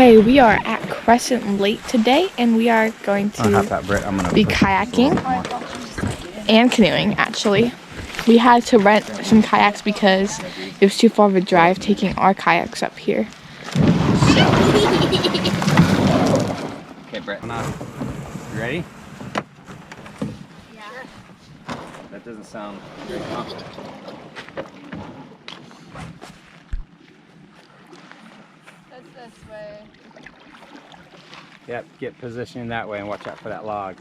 Okay, we are at Crescent Lake today, and we are going to be kayaking and canoeing, actually. We had to rent some kayaks because it was too far of a drive taking our kayaks up here. So. Okay, Brett. You ready? Yeah. That doesn't sound very confident. That's this way. Yep, get positioning that way and watch out for that log.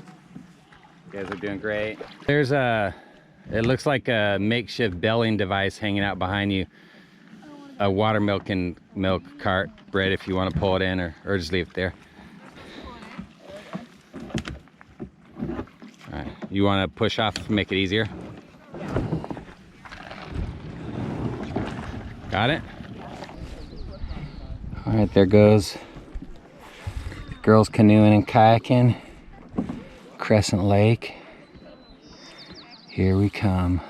You guys are doing great. There's a, it looks like a makeshift belling device hanging out behind you. A water milk cart, Brett, if you want to pull it in or just leave it there. All right, you want to push off to make it easier? Got it? All right, there goes girls canoeing and kayaking, Crescent Lake. Here we come.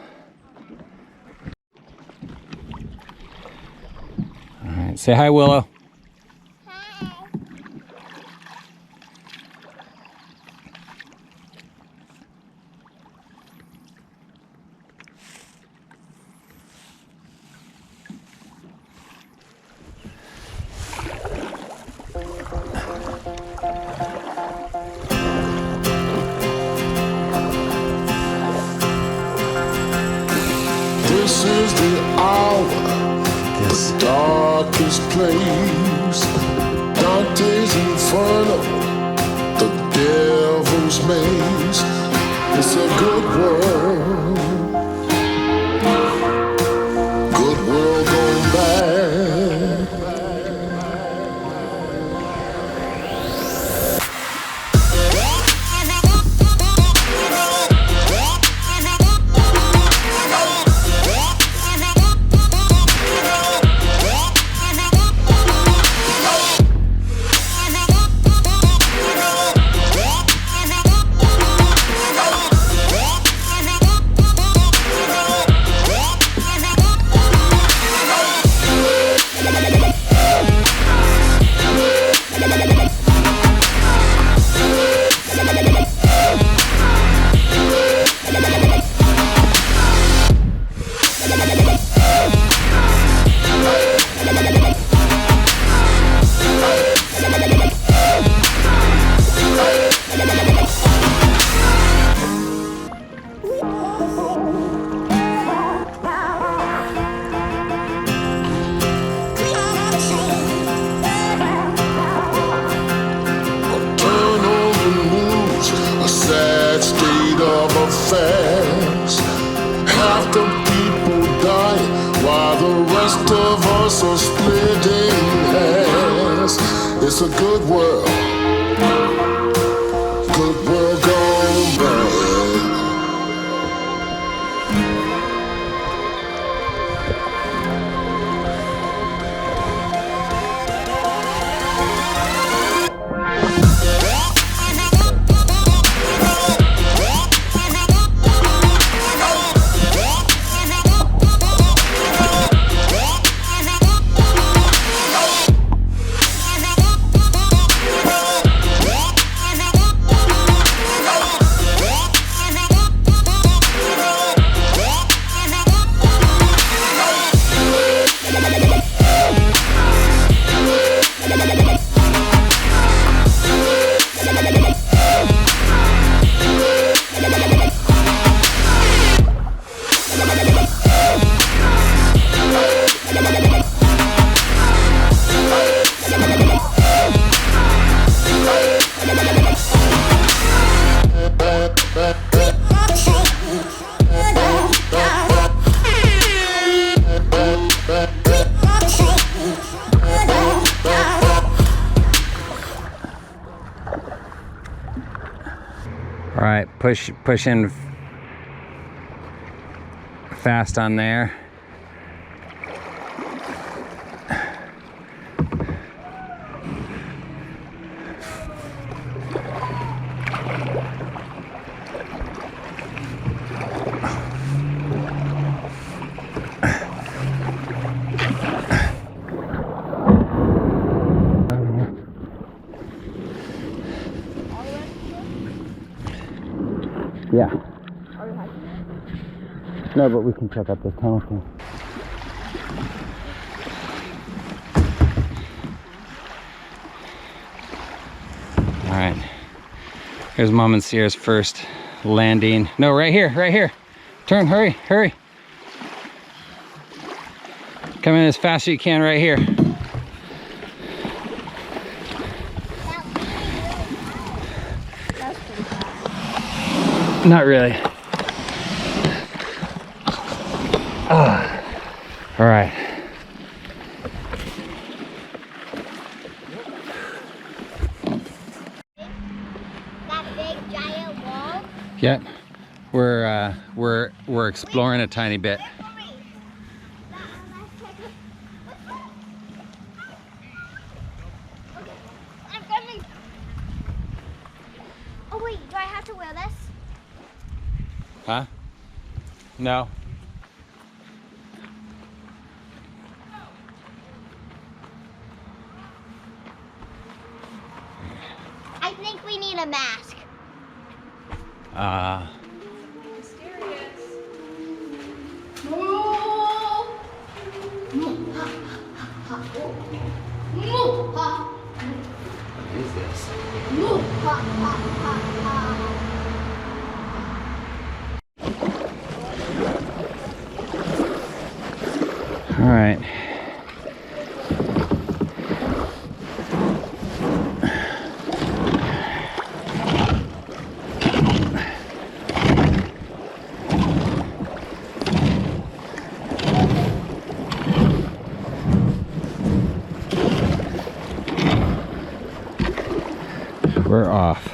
All right, say hi, Willow. Hi. This is the hour, the darkest place. Dante's Inferno, the devil's maze. It's a good world, good world gone bad. Half the people dying while the rest of us are splitting hairs. It's a good world gone bad. All right, push in fast on there. Yeah. No, but we can check out the tunnel thing. All right. Here's Mom and Sierra's first landing. No, right here, right here. Turn, hurry, hurry. Come in as fast as you can right here. Not really. All right. That big giant wall. Yep. We're exploring a tiny bit. I'm coming. Oh wait, do I have to wear this? Huh? No. I think we need a mask. What is this? All right. We're off.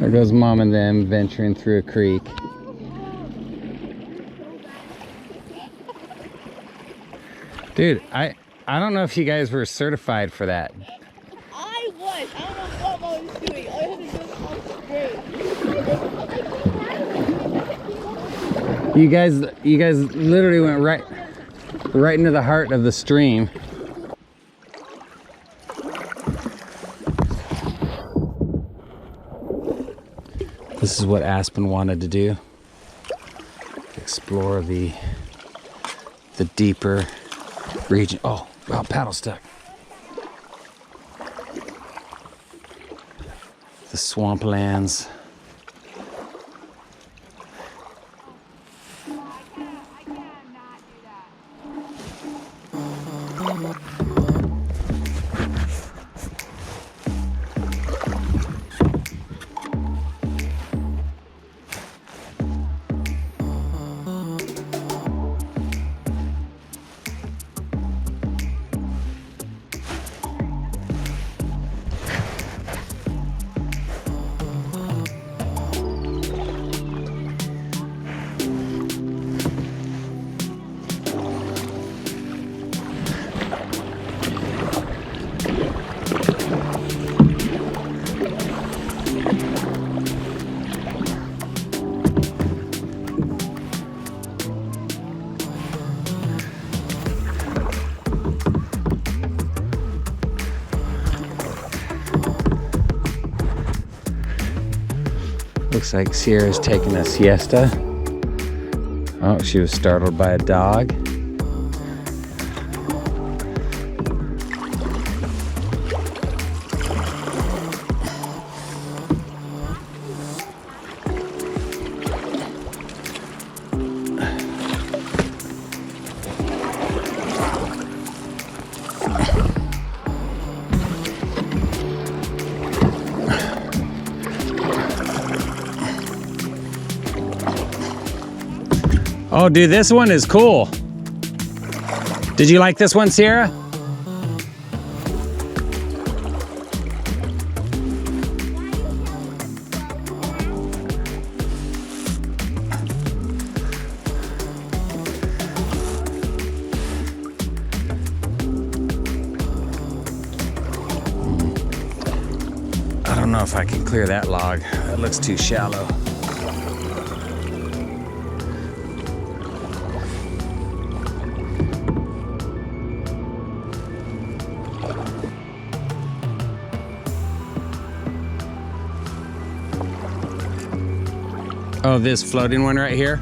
There goes Mom and them venturing through a creek. Dude, I don't know if you guys were certified for that. I was. I don't know what Mom was doing. All I had to do was You guys literally went right into the heart of the stream. This is what Aspen wanted to do. Explore the deeper region. Oh, wow, paddle stuck. The swamplands. Looks like Sierra's taking a siesta. Oh, she was startled by a dog. Oh, dude, this one is cool. Did you like this one, Sierra? I don't know if I can clear that log. That looks too shallow. Oh, this floating one right here?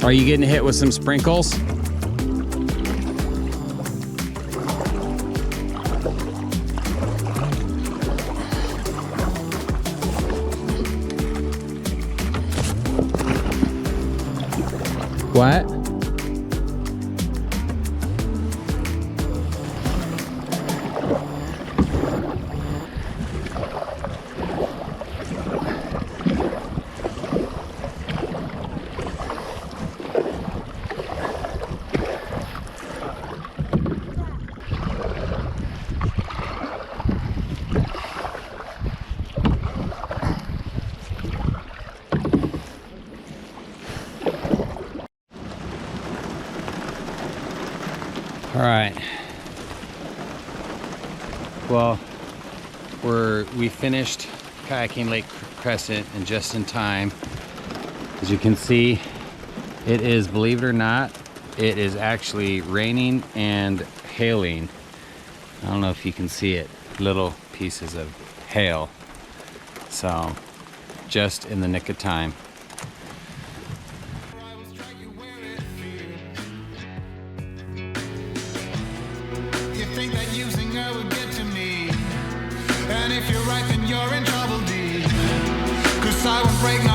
Are you getting hit with some sprinkles? What? All right. Well, we finished kayaking Lake Crescent and just in time. As you can see, it is, believe it or not, it is actually raining and hailing. I don't know if you can see it, little pieces of hail. So, just in the nick of time. Think that using her would get to me, and if you're right then you're in trouble, D, 'cause I won't break no